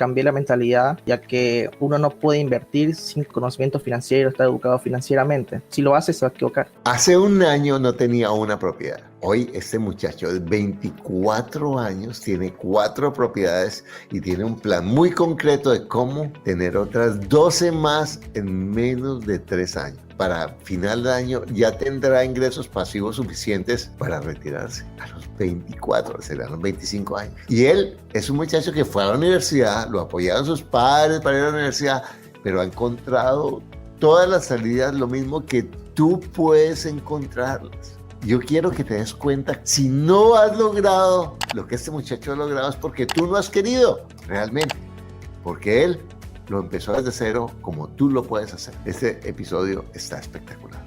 cambié la mentalidad, ya que uno no puede invertir sin conocimiento financiero, estar educado financieramente. Si lo hace, se va a equivocar. Hace un año no tenía una propiedad. Hoy este muchacho de 24 años tiene 4 propiedades y tiene un plan muy concreto de cómo tener otras 12 más en menos de 3 años. Para final de año ya tendrá ingresos pasivos suficientes para retirarse a los 24, serán los 25 años. Y él es un muchacho que fue a la universidad, lo apoyaron sus padres para ir a la universidad, pero ha encontrado todas las salidas, lo mismo que tú puedes encontrarlas. Yo quiero que te des cuenta, si no has logrado lo que este muchacho ha logrado es porque tú no has querido realmente, porque él lo empezó desde cero como tú lo puedes hacer. Este episodio está espectacular.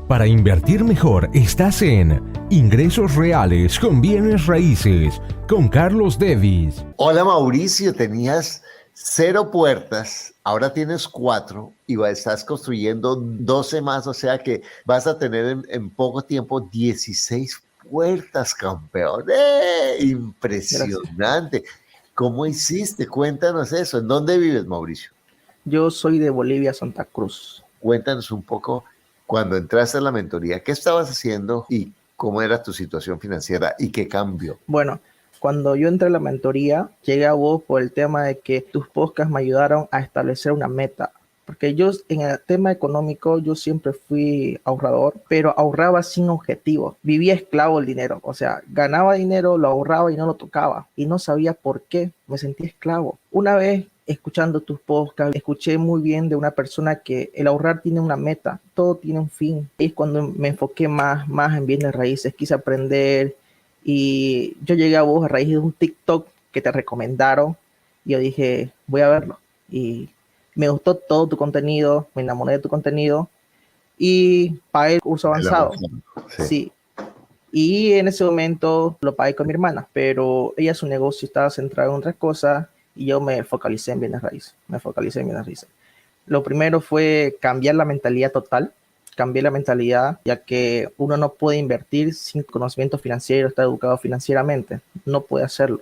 Para invertir mejor estás en Ingresos Reales con Bienes Raíces con Carlos Devis. Hola Mauricio, tenías 0 puertas, ahora tienes 4 y estás construyendo 12 más, o sea que vas a tener en poco tiempo 16 puertas, campeón. Impresionante. Gracias. ¿Cómo hiciste? Cuéntanos eso. ¿En dónde vives, Mauricio? Yo soy de Bolivia, Santa Cruz. Cuéntanos un poco, cuando entraste a la mentoría, ¿qué estabas haciendo y cómo era tu situación financiera y qué cambió? Bueno, cuando yo entré a la mentoría, llegué a vos por el tema de que tus podcasts me ayudaron a establecer una meta. Porque yo en el tema económico, yo siempre fui ahorrador, pero ahorraba sin objetivo. Vivía esclavo del dinero. O sea, ganaba dinero, lo ahorraba y no lo tocaba. Y no sabía por qué. Me sentía esclavo. Una vez, escuchando tus podcasts, escuché muy bien de una persona que el ahorrar tiene una meta. Todo tiene un fin. Y es cuando me enfoqué más en bienes raíces. Quise aprender. Y yo llegué a vos a raíz de un TikTok que te recomendaron. Y yo dije, voy a verlo. Y me gustó todo tu contenido, me enamoré de tu contenido y pagué el curso avanzado. Sí. Y en ese momento lo pagué con mi hermana, pero ella su negocio estaba centrado en otras cosas y yo me focalicé en bienes raíces. Lo primero fue cambiar la mentalidad total. Cambié la mentalidad, ya que uno no puede invertir sin conocimiento financiero, estar educado financieramente. No puede hacerlo.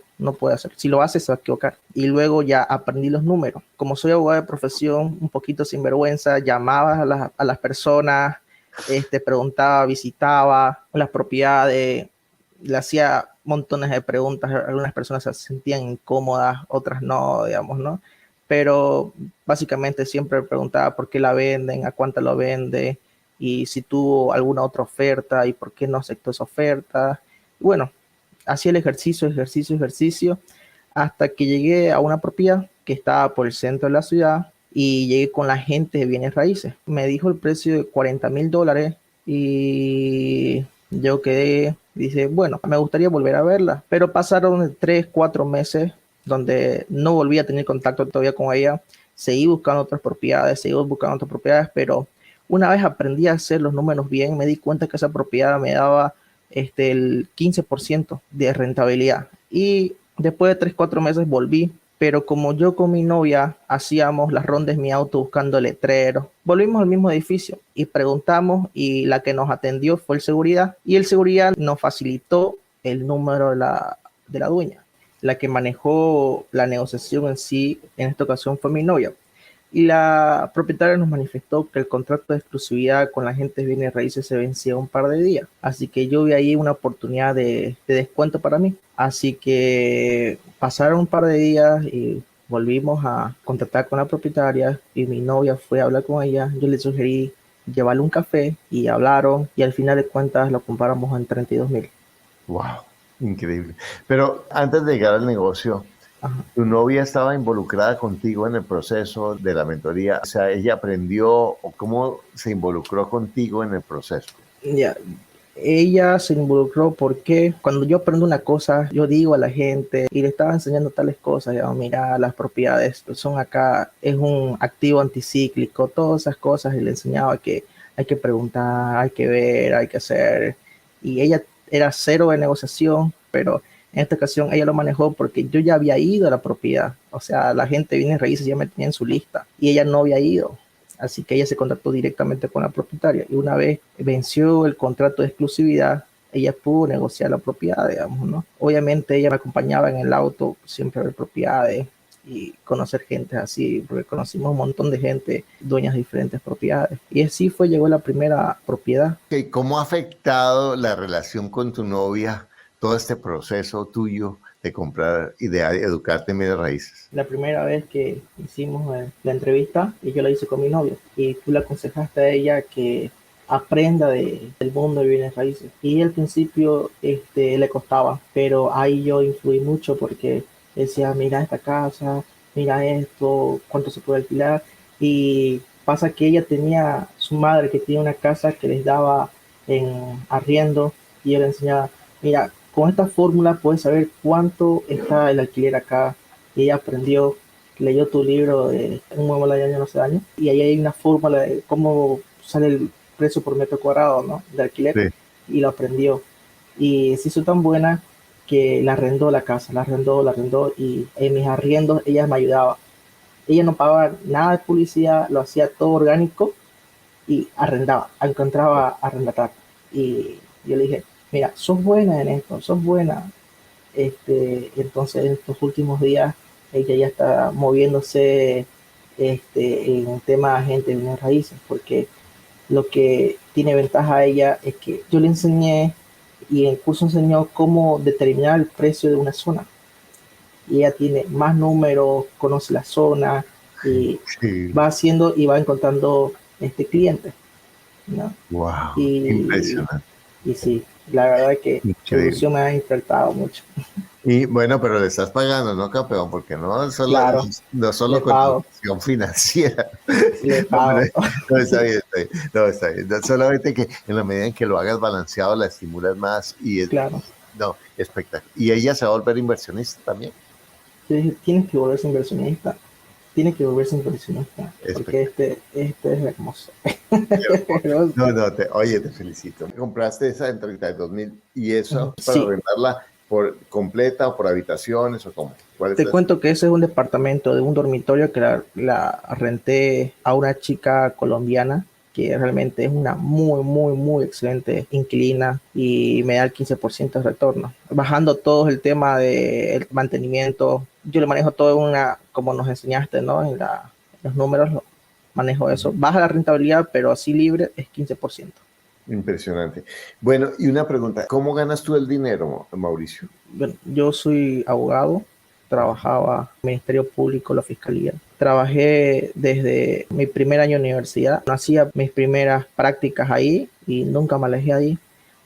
Si lo hace, se va a equivocar. Y luego ya aprendí los números. Como soy abogado de profesión, un poquito sinvergüenza, llamaba a las personas, preguntaba, visitaba las propiedades, le hacía montones de preguntas. Algunas personas se sentían incómodas, otras no, digamos, ¿no? Pero básicamente siempre preguntaba por qué la venden, a cuánto lo vende, y si tuvo alguna otra oferta y por qué no aceptó esa oferta. Y bueno, hacía el ejercicio, hasta que llegué a una propiedad que estaba por el centro de la ciudad y llegué con la gente de bienes raíces. Me dijo el precio de $40,000 y yo quedé, dice, bueno, me gustaría volver a verla, pero pasaron 3-4 meses donde no volví a tener contacto todavía con ella. Seguí buscando otras propiedades, pero una vez aprendí a hacer los números bien, me di cuenta que esa propiedad me daba el 15% de rentabilidad. Y después de 3-4 meses volví, pero como yo con mi novia hacíamos las rondas en mi auto buscando letreros, volvimos al mismo edificio y preguntamos, y la que nos atendió fue el seguridad, y el seguridad nos facilitó el número de la dueña. La que manejó la negociación en sí, en esta ocasión, fue mi novia. Y la propietaria nos manifestó que el contrato de exclusividad con la gente de bienes raíces se vencía un par de días. Así que yo vi ahí una oportunidad de descuento para mí. Así que pasaron un par de días y volvimos a contactar con la propietaria y mi novia fue a hablar con ella. Yo le sugerí llevarle un café y hablaron, y al final de cuentas lo compramos en 32,000. ¡Wow! Increíble. Pero antes de llegar al negocio, ajá, ¿tu novia estaba involucrada contigo en el proceso de la mentoría? O sea, ¿ella aprendió o cómo se involucró contigo en el proceso? Ya, ella se involucró porque cuando yo aprendo una cosa, yo digo a la gente y le estaba enseñando tales cosas, ya, mira, las propiedades son acá, es un activo anticíclico, todas esas cosas, y le enseñaba que hay que preguntar, hay que ver, hay que hacer. Y ella era cero de negociación, pero en esta ocasión ella lo manejó porque yo ya había ido a la propiedad. O sea, la gente viene raíces ya me tenía en su lista y ella no había ido. Así que ella se contactó directamente con la propietaria, y una vez venció el contrato de exclusividad, ella pudo negociar la propiedad, digamos, ¿no? Obviamente ella me acompañaba en el auto siempre a ver propiedades, y conocer gente así, porque conocimos un montón de gente, dueñas de diferentes propiedades. Y así fue, llegó la primera propiedad. Okay, ¿cómo ha afectado la relación con tu novia todo este proceso tuyo de comprar y de educarte en bienes raíces? La primera vez que hicimos la entrevista, y yo la hice con mi novia, y tú le aconsejaste a ella que aprenda del mundo de bienes raíces. Y al principio le costaba, pero ahí yo influí mucho porque decía, mira esta casa, mira esto, cuánto se puede alquilar. Y pasa que ella tenía su madre que tiene una casa que les daba en arriendo, y yo le enseñaba, mira, con esta fórmula puedes saber cuánto está el alquiler acá. Y ella aprendió, leyó tu libro de Un mueble de año no se daña, y ahí hay una fórmula de cómo sale el precio por metro cuadrado, ¿no?, de alquiler, Sí. y lo aprendió. Y se hizo tan buena que la arrendó la casa, la arrendó, y en mis arriendos ella me ayudaba. Ella no pagaba nada de publicidad, lo hacía todo orgánico y arrendaba, encontraba arrendatario. Y yo le dije, mira, sos buena en esto, sos buena. Entonces en estos últimos días ella ya está moviéndose en tema de agente de bienes raíces, porque lo que tiene ventaja a ella es que yo le enseñé y el curso enseñó cómo determinar el precio de una zona. Y ella tiene más números, conoce la zona y Sí. va haciendo y va encontrando clientes, ¿no? Wow, Y, impresionante. y sí, la verdad es que su Increíble. evolución me ha impactado mucho. Y bueno, pero le estás pagando, ¿no, campeón? Porque Claro, no le solo con pago, educación financiera. le No, pero- pago. no, está bien, está bien. No, está bien. No, solamente que en la medida en que lo hagas balanceado, la estimulas más y es, Claro, no, espectacular. Y ella se va a volver inversionista también. yo dije, tienes que volverse inversionista, tiene que volverse inversionista, porque Espectacular. este es hermoso. Hermoso. No, no, oye, te felicito. Compraste esa en 32,000 y eso es para Sí, rentarla por completa o por habitaciones o cómo. ¿Cuál es te la? cuento que ese es un departamento de un dormitorio que la renté a una chica colombiana que realmente es una muy, muy, muy excelente inquilina y me da el 15% de retorno. Bajando todo el tema del mantenimiento, yo le manejo todo como nos enseñaste, ¿no? En los números, manejo eso. Baja la rentabilidad, pero así libre es 15%. Impresionante. Bueno, y una pregunta, ¿cómo ganas tú el dinero, Mauricio? Bueno, yo soy abogado, trabajaba en el Ministerio Público, la Fiscalía. Trabajé desde mi primer año de universidad, hacía mis primeras prácticas ahí y nunca me alejé ahí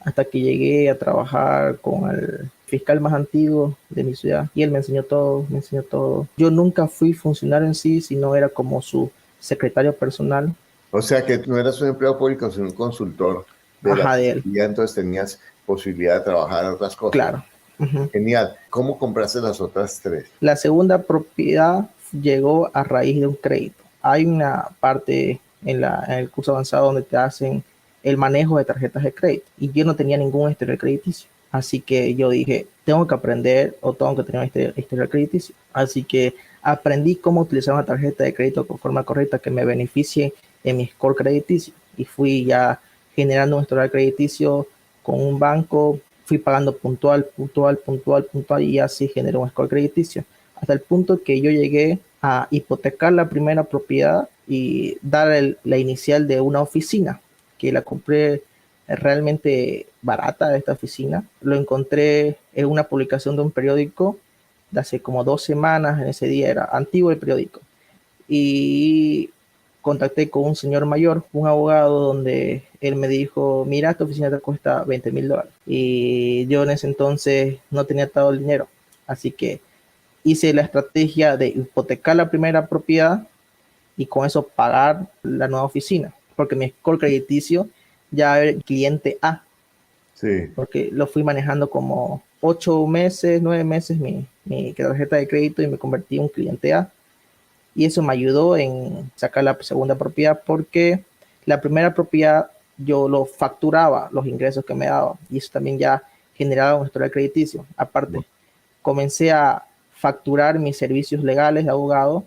hasta que llegué a trabajar con el fiscal más antiguo de mi ciudad y él me enseñó todo, me enseñó todo. Yo nunca fui funcionario en sí, sino era como su secretario personal. O sea que no eras un empleado público, sino un consultor de la Ajá, de él, fiscalía, entonces tenías posibilidad de trabajar en otras cosas. claro. Ujú. Genial. ¿Cómo compraste las otras tres? La segunda propiedad llegó a raíz de un crédito. Hay una parte en el curso avanzado donde te hacen el manejo de tarjetas de crédito y yo no tenía ningún historial crediticio. Así que yo dije, tengo que aprender o tengo que tener un historial crediticio. Así que aprendí cómo utilizar una tarjeta de crédito con forma correcta que me beneficie en mi score crediticio. Y fui ya generando un historial crediticio con un banco, fui pagando puntual, puntual, puntual, puntual y así generó un score crediticio. Hasta el punto que yo llegué a hipotecar la primera propiedad y dar la inicial de una oficina, que la compré realmente barata esta oficina. Lo encontré en una publicación de un periódico de hace como 2 semanas, en ese día era antiguo el periódico. Y contacté con un señor mayor, un abogado, donde él me dijo, mira, esta oficina te cuesta $20,000. Y yo en ese entonces no tenía todo el dinero. Así que hice la estrategia de hipotecar la primera propiedad y con eso pagar la nueva oficina, porque mi score crediticio ya era el cliente A, Sí. porque lo fui manejando como 8 meses, 9 meses mi tarjeta de crédito y me convertí en un cliente A. Y eso me ayudó en sacar la segunda propiedad porque la primera propiedad yo lo facturaba, los ingresos que me daba, y eso también ya generaba un historial crediticio. Aparte, comencé a facturar mis servicios legales de abogado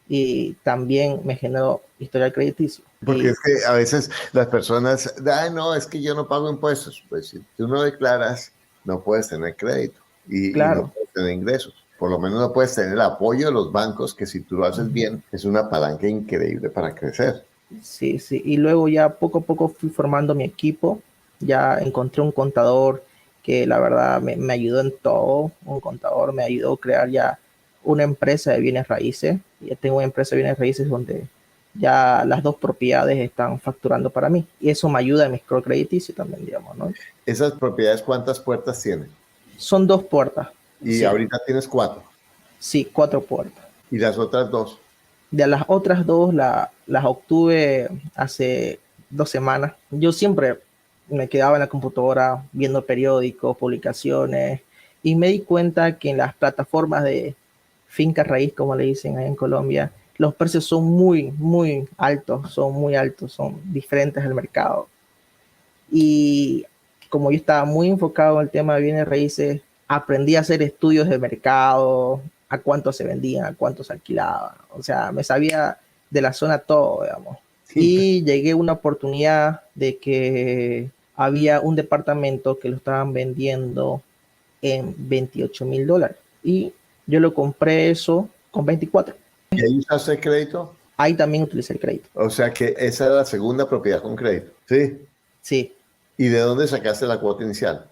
y también me generó historial crediticio. Porque Y es que a veces las personas, no, es que yo no pago impuestos. Pues si tú no declaras, no puedes tener crédito y no claro, puedes tener ingresos. Por lo menos no puedes tener el apoyo de los bancos, que si tú lo haces bien, es una palanca increíble para crecer. Sí, sí. Y luego ya poco a poco fui formando mi equipo. Ya encontré un contador que la verdad me ayudó en todo. Un contador me ayudó a crear ya una empresa de bienes raíces. Ya tengo una empresa de bienes raíces donde ya las dos propiedades están facturando para mí. Y eso me ayuda en mi score crediticio también, digamos, ¿no? ¿Esas propiedades cuántas puertas tienen? Son dos puertas. Y Sí, ahorita tienes 4. sí, cuatro puertas. ¿Y las otras 2? De las otras dos las obtuve hace 2 semanas. Yo siempre me quedaba en la computadora viendo periódicos, publicaciones, y me di cuenta que en las plataformas de finca raíz, como le dicen ahí en Colombia, los precios son muy, muy altos, son diferentes al mercado. Y como yo estaba muy enfocado en el tema de bienes raíces, aprendí a hacer estudios de mercado, a cuánto se vendían, a cuánto se alquilaban. O sea, me sabía de la zona todo, digamos. Sí. Y llegué a una oportunidad de que había un departamento que lo estaban vendiendo en $28,000. Y yo lo compré eso con 24. ¿Y ahí usaste el crédito? Ahí también utilicé el crédito. O sea que esa era la segunda propiedad con crédito. ¿Sí? Sí, ¿Y de dónde sacaste la cuota inicial?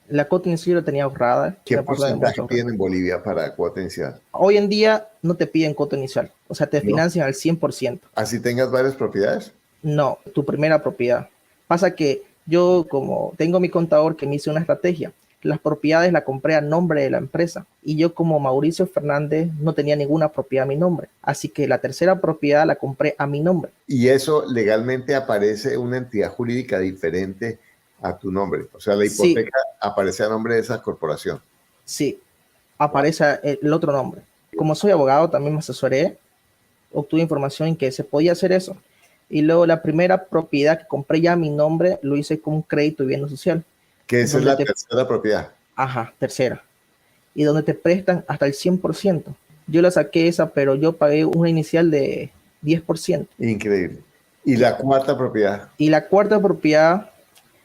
la cuota inicial la tenía ahorrada. ¿Qué Me acuerdo de porcentaje mucho. tienen en Bolivia para cuota inicial? Hoy en día no te piden cuota inicial, o sea, te No. financian al 100%. ¿Así tengas varias propiedades? No, tu primera propiedad. Pasa que yo, como tengo mi contador que me hizo una estrategia, las propiedades la compré a nombre de la empresa y yo, como Mauricio Fernández, no tenía ninguna propiedad a mi nombre. Así que la tercera propiedad la compré a mi nombre. Y eso legalmente aparece una entidad jurídica diferente a tu nombre. O sea, la Sí. hipoteca aparece a nombre de esa corporación. Sí, aparece el otro nombre. Como soy abogado, también me asesoré, obtuve información en que se podía hacer eso. Y luego la primera propiedad que compré ya a mi nombre lo hice con un crédito de vivienda social. Que esa es Donde la tercera propiedad. Ajá, tercera. Y donde te prestan hasta el 100%. Yo la saqué esa, pero yo pagué una inicial de 10%. Increíble. ¿Y la cuarta propiedad? Y la cuarta propiedad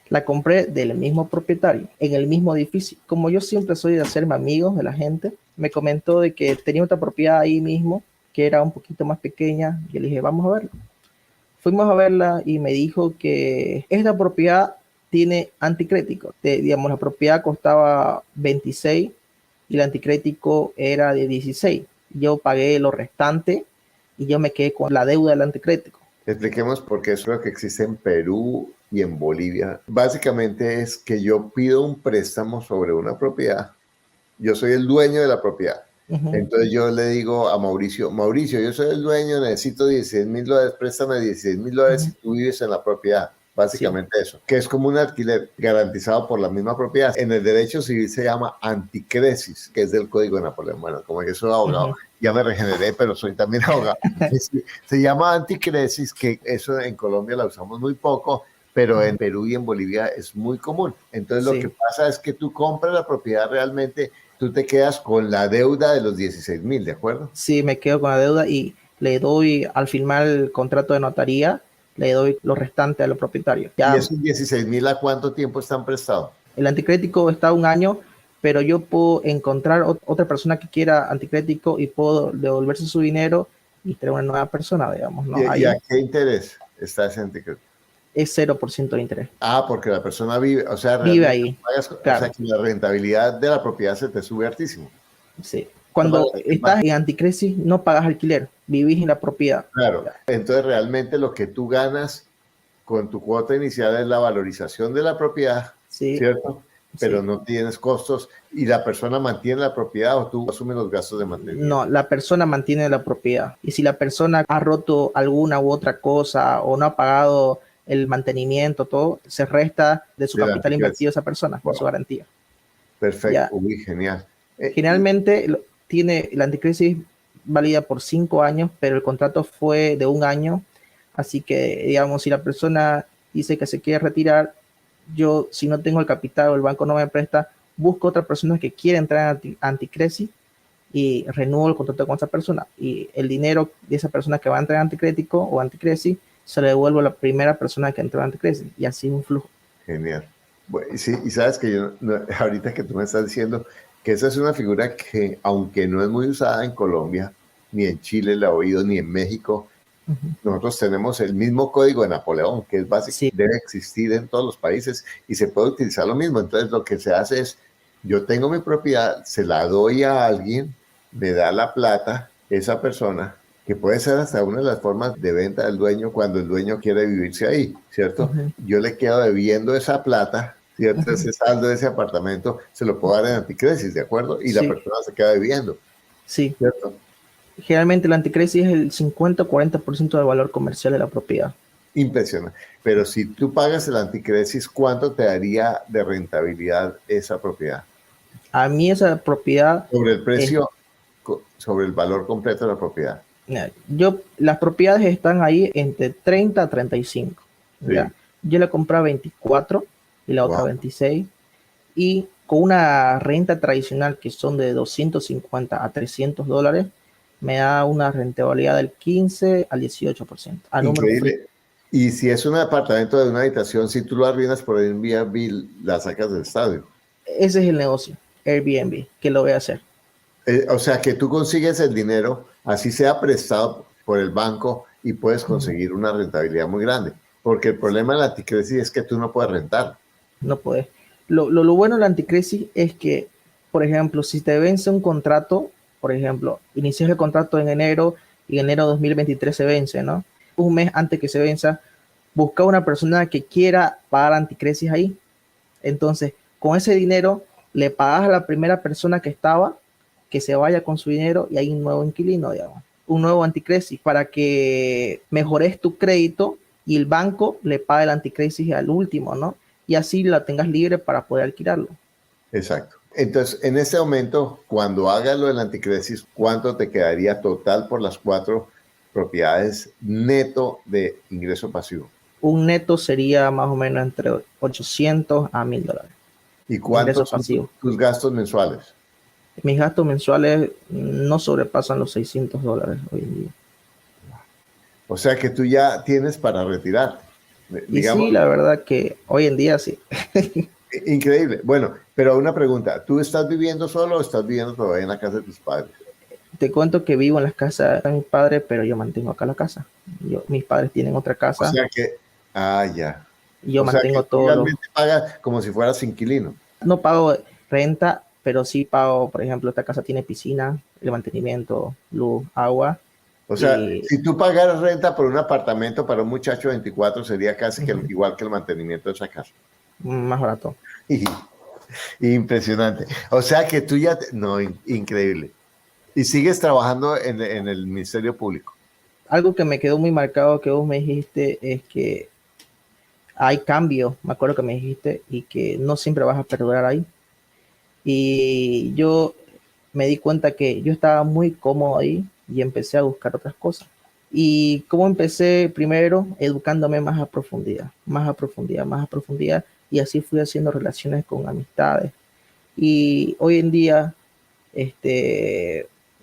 la compré del mismo propietario, en el mismo edificio. Como yo siempre soy de hacerme amigos de la gente, me comentó de que tenía otra propiedad ahí mismo, que era un poquito más pequeña. Y le dije, vamos a verla. Fuimos a verla y me dijo que esta propiedad tiene anticrético. Digamos, la propiedad costaba 26 y el anticrético era de 16. Yo pagué lo restante y yo me quedé con la deuda del anticrético. Expliquemos por qué es lo que existe en Perú y en Bolivia. Básicamente es que yo pido un préstamo sobre una propiedad. Yo soy el dueño de la propiedad. Entonces yo le digo a Mauricio, Mauricio, yo soy el dueño, necesito $16,000, préstame $16,000 y tú vives en la propiedad. Básicamente eso, que es como un alquiler garantizado por la misma propiedad. En el derecho civil se llama anticresis, que es del Código de Napoleón. Bueno, como yo soy abogado, ya me regeneré, pero soy también abogado. Se llama anticresis, que eso en Colombia la usamos muy poco, pero en Perú y en Bolivia es muy común. Entonces lo que pasa es que tú compras la propiedad realmente, tú te quedas con la deuda de los 16,000, ¿de acuerdo? Sí, me quedo con la deuda y le doy, al firmar el contrato de notaría, le doy lo restante a los propietarios. ¿Y esos 16,000 a cuánto tiempo están prestados? El anticrético está 1 año, pero yo puedo encontrar otra persona que quiera anticrético y puedo devolverse su dinero y traer una nueva persona, digamos, ¿no? ¿Y a qué interés está ese anticrético? Es 0% de interés. Ah, porque la persona vive, o sea, vive ahí. Pagas, claro. O sea, que la rentabilidad de la propiedad se te sube hartísimo. Sí. Cuando estás en anticresis, no pagas alquiler, vivís en la propiedad. Claro. Entonces, realmente lo que tú ganas con tu cuota inicial es la valorización de la propiedad, ¿cierto? Pero no tienes costos y la persona mantiene la propiedad o tú asumes los gastos de mantenimiento. No, la persona mantiene la propiedad. Y si la persona ha roto alguna u otra cosa o no ha pagado el mantenimiento, todo, se resta de su capital invertido esa persona por su garantía. Perfecto, uy, genial. Generalmente tiene la anticrisis válida por 5 años, pero el contrato fue de 1 año, así que, digamos, si la persona dice que se quiere retirar, yo, si no tengo el capital o el banco no me presta, busco otra persona que quiera entrar en anticrisis y renuevo el contrato con esa persona, y el dinero de esa persona que va a entrar en anticrético o anticrisis se le devuelve a la primera persona que entró en anticrisis, y así un flujo. Genial. Bueno, sí, y sabes que yo, ahorita que tú me estás diciendo, que esa es una figura que, aunque no es muy usada en Colombia, ni en Chile la he oído, ni en México, nosotros tenemos el mismo código de Napoleón, que es básico, Sí. debe existir en todos los países y se puede utilizar lo mismo. Entonces lo que se hace es, yo tengo mi propiedad, se la doy a alguien, me da la plata, esa persona, que puede ser hasta una de las formas de venta del dueño cuando el dueño quiere vivirse ahí, ¿cierto? Yo le quedo debiendo esa plata, ¿cierto? Ese saldo de ese apartamento se lo puedo dar en anticresis, ¿de acuerdo? Y la Sí, persona se queda debiendo, sí. ¿cierto? Generalmente el anticresis es el 50 o 40% del valor comercial de la propiedad. Impresionante. Pero si tú pagas el anticresis, ¿cuánto te daría de rentabilidad esa propiedad? A mí esa propiedad Sobre el es, precio, sobre el valor completo de la propiedad. las propiedades están ahí entre 30 a 35. Sí. ¿Ya? Yo la compré a 24 y la otra Wow. 26. Y con una renta tradicional que son de 250 a 300 dólares, me da una rentabilidad del 15 al 18%. A número frío. Increíble. Y si es un apartamento de una habitación, si tú lo arruinas por Airbnb, la sacas del estadio. Ese es el negocio, Airbnb, que lo voy a hacer. O sea, que tú consigues el dinero, así sea prestado por el banco, y puedes conseguir una rentabilidad muy grande. Porque el problema del anticresis es que tú no puedes rentar. No puedes. Lo bueno del anticrisis es que, por ejemplo, si te vence un contrato, por ejemplo, inicias el contrato en enero y en enero de 2023 se vence, ¿no? Un mes antes que se venza, busca una persona que quiera pagar anticrisis ahí. Entonces, con ese dinero le pagas a la primera persona que estaba, que se vaya con su dinero y hay un nuevo inquilino, digamos, un nuevo anticrisis para que mejores tu crédito y el banco le pague el anticrisis al último, ¿no? Y así la tengas libre para poder alquilarlo. Exacto. Entonces, en este momento, cuando hagas lo del anticresis, ¿cuánto te quedaría total por las 4 propiedades neto de ingreso pasivo? Un neto sería más o menos entre 800 a $1000. ¿Y Ingreso cuántos son pasivo. tus gastos mensuales? Mis gastos mensuales no sobrepasan los $600 hoy en día. O sea que tú ya tienes para retirar. Y Digamos, sí, la verdad que hoy en día sí. increíble. Bueno, pero una pregunta, ¿tú estás viviendo solo o estás viviendo todavía en la casa de tus padres? Te cuento que vivo en las casas de mi padre, pero yo mantengo acá la casa. Mis padres tienen otra O casa sea que, ya. y yo O sea que mantengo tú todo lo... realmente pagas como si fueras inquilino. No pago renta, pero sí pago, por ejemplo, esta casa tiene piscina, el mantenimiento, luz, agua. O sea, Y si tú pagaras renta por un apartamento para un muchacho de 24, sería casi que igual que el mantenimiento de esa casa. más barato. Y, impresionante. O sea que tú ya... No, increíble. Y sigues trabajando en el Ministerio Público. Algo que me quedó muy marcado que vos me dijiste es que hay cambios, me acuerdo que me dijiste, y que no siempre vas a perdurar ahí. Y yo me di cuenta que yo estaba muy cómodo ahí y empecé a buscar otras cosas. Y cómo empecé primero educándome más a profundidad, más a profundidad, más a profundidad, y así fui haciendo relaciones con amistades. Y hoy en día,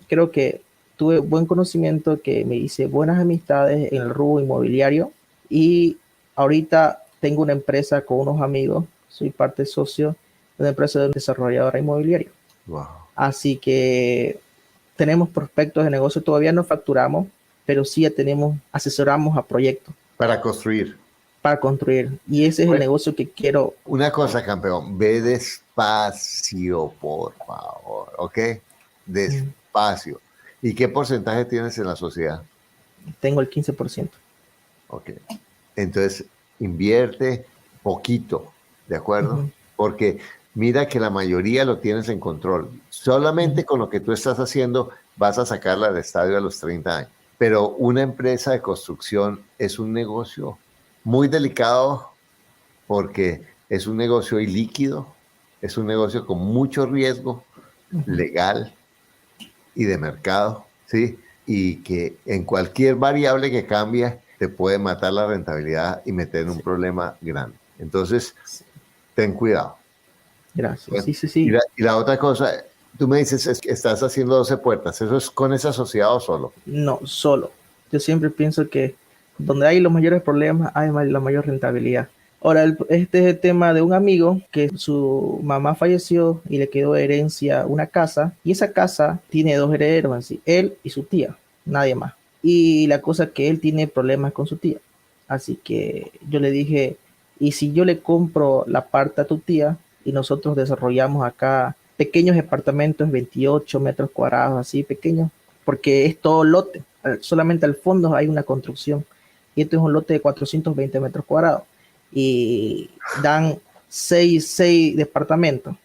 creo que tuve buen conocimiento, que me hice buenas amistades en el rubro inmobiliario y ahorita tengo una empresa con unos amigos, soy parte socio de una empresa de desarrolladora inmobiliaria. Wow. Así que tenemos prospectos de negocio, todavía no facturamos, pero sí ya tenemos, asesoramos a proyectos Para construir. para construir. Y ese es el negocio que quiero. Una cosa, campeón, ve despacio, por favor, ¿ok? Despacio. ¿Y qué porcentaje tienes en la sociedad? Tengo el 15%. Ok. Entonces, invierte poquito, ¿de acuerdo? Porque mira que la mayoría lo tienes en control. Solamente con lo que tú estás haciendo vas a sacarla del estadio a los 30 años. Pero una empresa de construcción es un negocio muy delicado porque es un negocio ilíquido, es un negocio con mucho riesgo legal y de mercado, ¿sí? Y que en cualquier variable que cambie te puede matar la rentabilidad y meter en un problema grande. Entonces, ten cuidado. Gracias. Sí. Y la otra cosa, tú me dices es que estás haciendo 12 puertas. ¿Eso es con esa sociedad o solo? No, solo. Yo siempre pienso que donde hay los mayores problemas hay la mayor rentabilidad. Ahora, este es el tema de un amigo que su mamá falleció y le quedó de herencia una casa, y esa casa tiene dos herederos, así, él y su tía, nadie más. Y la cosa es que él tiene problemas con su tía. Así que yo le dije, ¿y si yo le compro la parte a tu tía y nosotros desarrollamos acá pequeños departamentos, 28 metros cuadrados, así pequeños? Porque es todo lote, solamente al fondo hay una construcción. Y esto es un lote de 420 metros cuadrados y dan seis departamentos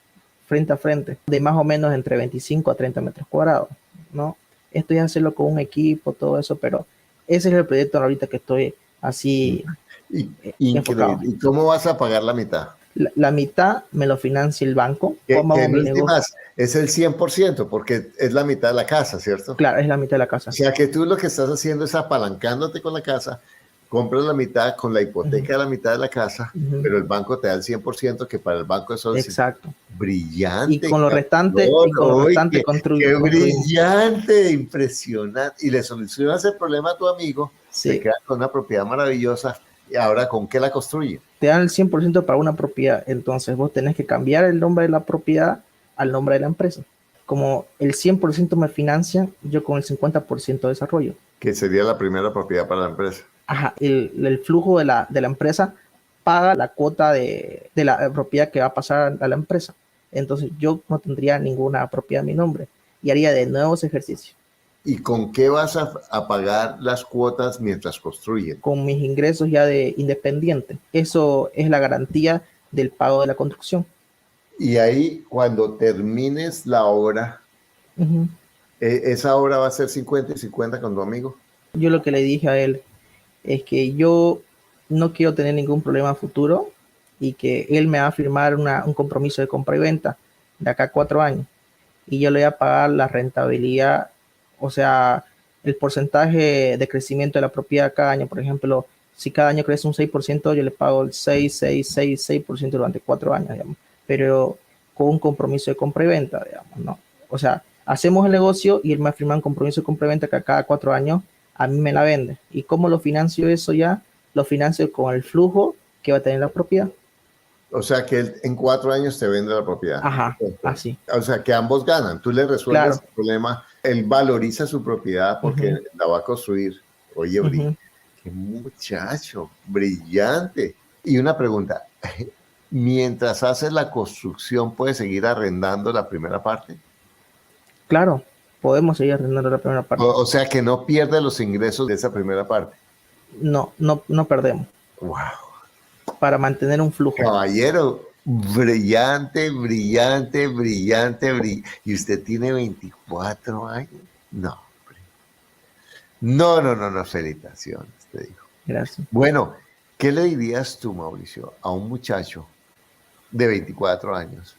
frente a frente, de más o menos entre 25 a 30 metros cuadrados, ¿no? Esto es hacerlo con un equipo, todo eso, pero ese es el proyecto ahorita que estoy así enfocado. Increíble. ¿Y cómo vas a pagar la mitad? La mitad me lo financia el banco. Que Como en mi negocio. últimas es el 100%, porque es la mitad de la casa, ¿cierto? Claro, es la mitad de la casa. O sea que tú lo que estás haciendo es apalancándote con la casa, compras la mitad con la hipoteca de la mitad de la casa, pero el banco te da el 100%, que para el banco eso es exacto. Brillante. Y con lo restante, qué brillante, impresionante. Y le solucionas el problema a tu amigo, se queda con una propiedad maravillosa. ¿Y ahora con qué la construye? Te dan el 100% para una propiedad, entonces vos tenés que cambiar el nombre de la propiedad al nombre de la empresa. Como el 100% me financian, yo con el 50% desarrollo. Que sería la primera propiedad para la empresa. Ajá, el flujo de la empresa paga la cuota de la propiedad que va a pasar a la empresa. Entonces yo no tendría ninguna propiedad a mi nombre y haría de nuevo ese ejercicio. ¿Y con qué vas a pagar las cuotas mientras construyen? Con mis ingresos ya de independiente. Eso es la garantía del pago de la construcción. Y ahí, cuando termines la obra, ¿esa obra va a ser 50 y 50 con tu amigo? Yo lo que le dije a él es que yo no quiero tener ningún problema futuro y que él me va a firmar un compromiso de compra y venta de acá a 4 años. Y yo le voy a pagar la rentabilidad, o sea, el porcentaje de crecimiento de la propiedad cada año. Por ejemplo, si cada año crece un 6%, yo le pago el 6% durante 4 años, digamos, pero con un compromiso de compra y venta, digamos, ¿no? O sea, hacemos el negocio y él me firma un compromiso de compra y venta que a cada 4 años a mí me la vende. ¿Y cómo lo financio eso ya? Lo financio con el flujo que va a tener la propiedad. O sea, que él en 4 años te vende la propiedad. Ajá, así. O sea, que ambos ganan. Tú le resuelves el problema, él valoriza su propiedad porque la va a construir. Oye, qué muchacho, brillante. Y una pregunta, mientras haces la construcción, ¿puedes seguir arrendando la primera parte? Claro, podemos seguir arrendando la primera parte. O sea, que no pierdes los ingresos de esa primera parte. No perdemos. Wow. Para mantener un flujo. Caballero, brillante. ¿Y usted tiene 24 años? No. No, felicitaciones, te digo. Gracias. Bueno, ¿qué le dirías tú, Mauricio, a un muchacho de 24 años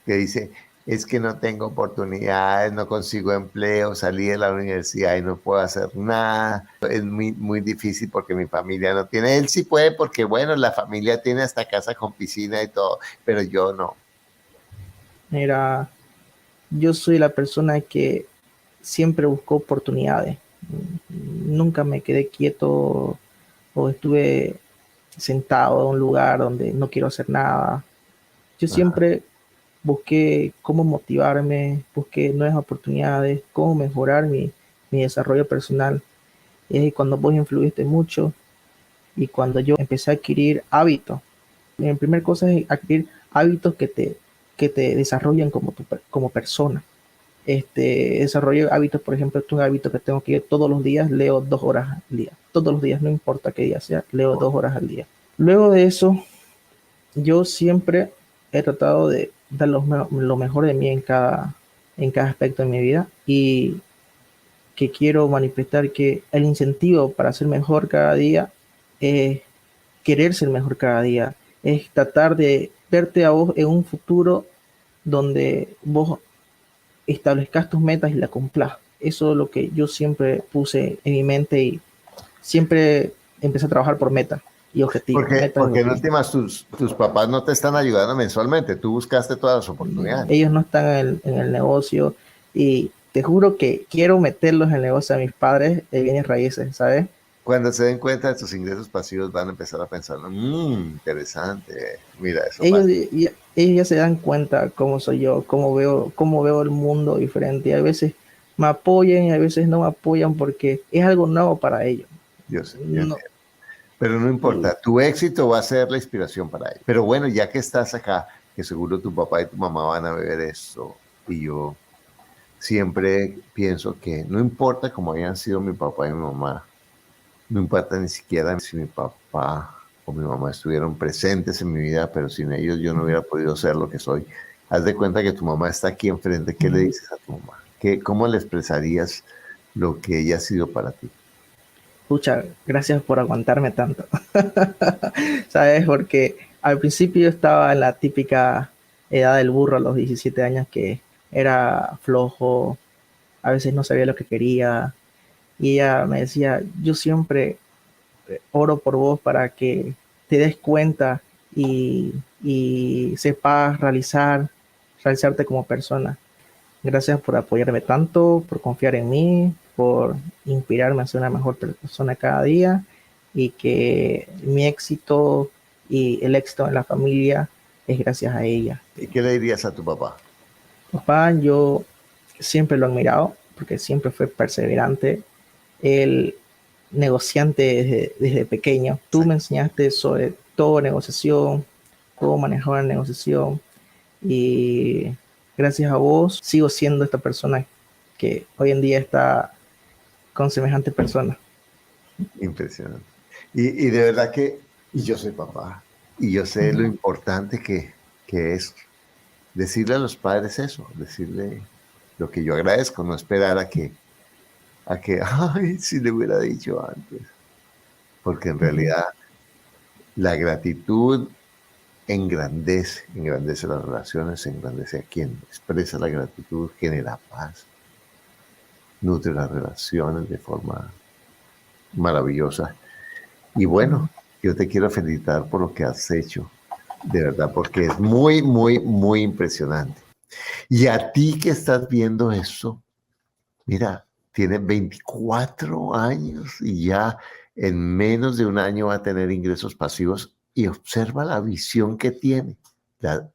que dice, es que no tengo oportunidades, no consigo empleo, salí de la universidad y no puedo hacer nada, es muy difícil porque mi familia no tiene? Él sí puede porque, bueno, la familia tiene hasta casa con piscina y todo, pero yo no. Mira, yo soy la persona que siempre buscó oportunidades. Nunca me quedé quieto o estuve sentado en un lugar donde no quiero hacer nada. Yo siempre busqué cómo motivarme, busqué nuevas oportunidades, cómo mejorar mi desarrollo personal. Y es cuando vos influiste mucho y cuando yo empecé a adquirir hábitos. La primera cosa es adquirir hábitos que te desarrollan como persona. Desarrollo hábitos, por ejemplo, un hábito que tengo que ir todos los días, leo 2 horas al día. Todos los días, no importa qué día sea, leo 2 horas al día. Luego de eso, yo siempre he tratado de dar lo mejor de mí en cada aspecto de mi vida, y que quiero manifestar que el incentivo para ser mejor cada día es querer ser mejor cada día, es tratar de verte a vos en un futuro donde vos establezcas tus metas y las cumplas. Eso es lo que yo siempre puse en mi mente y siempre empecé a trabajar por metas y objetivos. Porque en últimas tus papás no te están ayudando mensualmente, tú buscaste todas las oportunidades. Ellos no están en el negocio y te juro que quiero meterlos en el negocio de mis padres de bienes raíces, ¿sabes? Cuando se den cuenta de tus ingresos pasivos van a empezar a pensar, interesante, mira, eso Ellos, pasa. ellos ya se dan cuenta cómo soy yo, cómo veo el mundo diferente. Y a veces me apoyan y a veces no me apoyan porque es algo nuevo para ellos. Yo sé, yo No, entiendo. Pero no y, importa, tu éxito va a ser la inspiración para ellos. Pero bueno, ya que estás acá, que seguro tu papá y tu mamá van a ver esto, y yo siempre pienso que no importa cómo hayan sido mi papá y mi mamá, no importa ni siquiera si mi papá o mi mamá estuvieron presentes en mi vida, pero sin ellos yo no hubiera podido ser lo que soy. Haz de cuenta que tu mamá está aquí enfrente. ¿Qué le dices a tu mamá? ¿Cómo le expresarías lo que ella ha sido para ti? pucha, gracias por aguantarme tanto. ¿Sabes? Porque al principio yo estaba en la típica edad del burro a los 17 años que era flojo, a veces no sabía lo que quería. Y ella me decía, yo siempre oro por vos para que te des cuenta y sepas realizarte como persona. Gracias por apoyarme tanto, por confiar en mí, por inspirarme a ser una mejor persona cada día y que mi éxito y el éxito en la familia es gracias a ella. ¿Y qué le dirías a tu papá? Papá, yo siempre lo he admirado porque siempre fue perseverante. El negociante desde pequeño. Tú me enseñaste sobre todo negociación, cómo manejar la negociación y gracias a vos sigo siendo esta persona que hoy en día está con semejante persona. Impresionante. Y de verdad que, y yo soy papá, y yo sé lo importante que es decirle a los padres eso, decirle lo que yo agradezco, no esperar ay, si le hubiera dicho antes, porque en realidad la gratitud engrandece las relaciones, engrandece a quien expresa la gratitud, genera paz, nutre las relaciones de forma maravillosa. Y bueno, yo te quiero felicitar por lo que has hecho, de verdad, porque es muy, muy, muy impresionante. Y a ti que estás viendo esto, mira, tiene 24 años y ya en menos de un año va a tener ingresos pasivos y observa la visión que tiene, la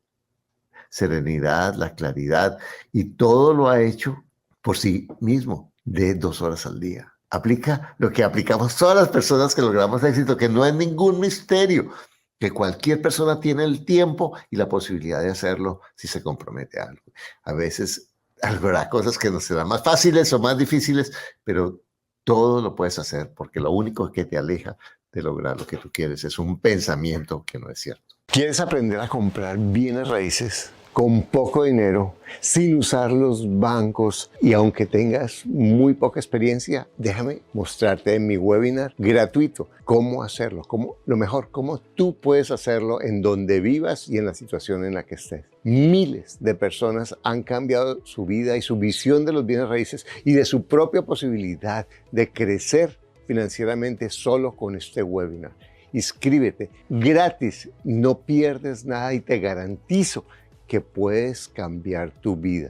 serenidad, la claridad y todo lo ha hecho por sí mismo de 2 horas al día. Aplica lo que aplicamos todas las personas que logramos éxito, que no es ningún misterio, que cualquier persona tiene el tiempo y la posibilidad de hacerlo si se compromete a algo. A veces habrá cosas que nos serán más fáciles o más difíciles, pero todo lo puedes hacer porque lo único que te aleja de lograr lo que tú quieres es un pensamiento que no es cierto. ¿Quieres aprender a comprar bienes raíces con poco dinero, sin usar los bancos y aunque tengas muy poca experiencia? Déjame mostrarte en mi webinar gratuito cómo hacerlo, cómo tú puedes hacerlo en donde vivas y en la situación en la que estés. Miles de personas han cambiado su vida y su visión de los bienes raíces y de su propia posibilidad de crecer financieramente solo con este webinar. Inscríbete gratis, no pierdes nada y te garantizo que puedes cambiar tu vida.